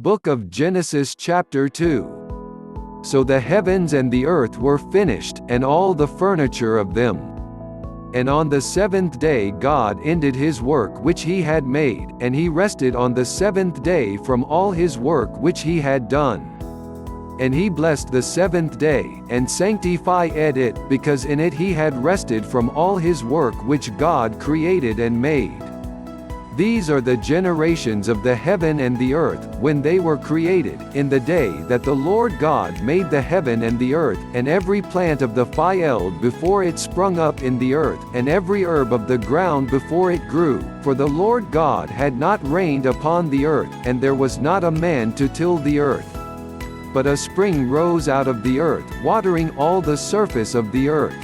Book of Genesis chapter 2. So the heavens and the earth were finished, and all the furniture of them. And on the seventh day God ended his work which he had made, and he rested on the seventh day from all his work which he had done. And he blessed the seventh day, and sanctified it, because in it he had rested from all his work which God created and made. These are the generations of the heaven and the earth, when they were created, in the day that the Lord God made the heaven and the earth, and every plant of the field before it sprung up in the earth, and every herb of the ground before it grew. For the Lord God had not rained upon the earth, and there was not a man to till the earth. But a spring rose out of the earth, watering all the surface of the earth.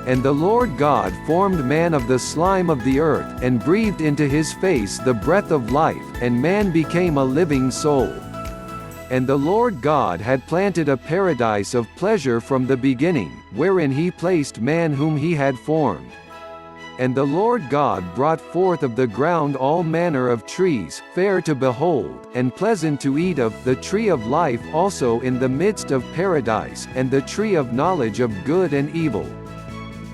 And the Lord God formed man of the slime of the earth, and breathed into his face the breath of life, and man became a living soul. And the Lord God had planted a paradise of pleasure from the beginning, wherein he placed man whom he had formed. And the Lord God brought forth of the ground all manner of trees, fair to behold, and pleasant to eat of, the tree of life also in the midst of paradise, and the tree of knowledge of good and evil.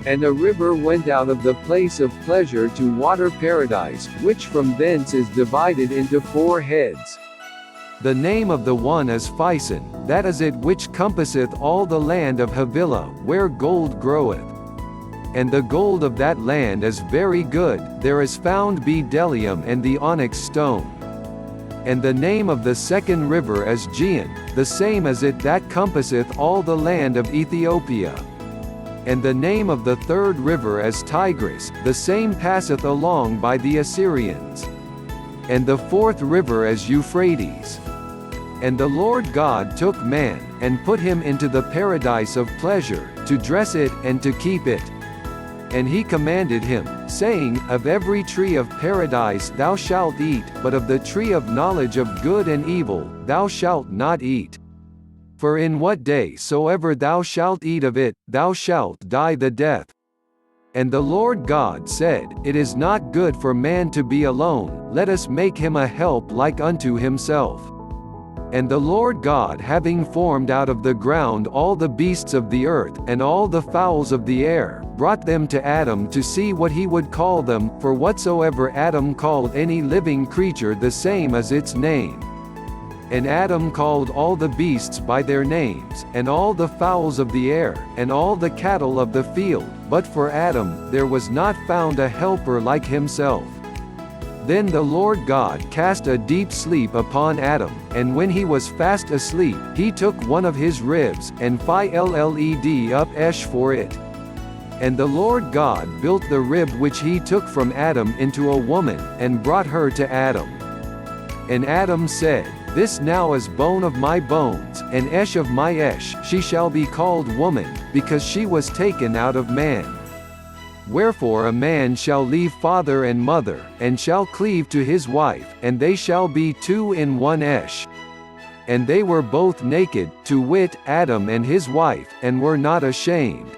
And a river went out of the place of pleasure to water paradise, which from thence is divided into 4 heads. The name of the one is Pison, that is it which compasseth all the land of Havilah, where gold groweth. And the gold of that land is very good, there is found bdellium and the onyx stone. And the name of the second river is Gihon, the same as it that compasseth all the land of Ethiopia. And the name of the third river is Tigris, the same passeth along by the Assyrians. And the fourth river is Euphrates. And the Lord God took man, and put him into the paradise of pleasure, to dress it, and to keep it. And he commanded him, saying, Of every tree of paradise thou shalt eat, but of the tree of knowledge of good and evil thou shalt not eat. For in what day soever thou shalt eat of it, thou shalt die the death. And the Lord God said, It is not good for man to be alone, let us make him a help like unto himself. And the Lord God having formed out of the ground all the beasts of the earth, and all the fowls of the air, brought them to Adam to see what he would call them, for whatsoever Adam called any living creature the same is its name. And Adam called all the beasts by their names, and all the fowls of the air, and all the cattle of the field, but for Adam there was not found a helper like himself. Then the Lord God cast a deep sleep upon Adam, and when he was fast asleep, he took one of his ribs, and filled up Esh for it. And the Lord God built the rib which he took from Adam into a woman, and brought her to Adam. And Adam said, This now is bone of my bones, and Esh of my Esh, she shall be called woman, because she was taken out of man. Wherefore a man shall leave father and mother, and shall cleave to his wife, and they shall be 2 in 1 Esh. And they were both naked, to wit, Adam and his wife, and were not ashamed.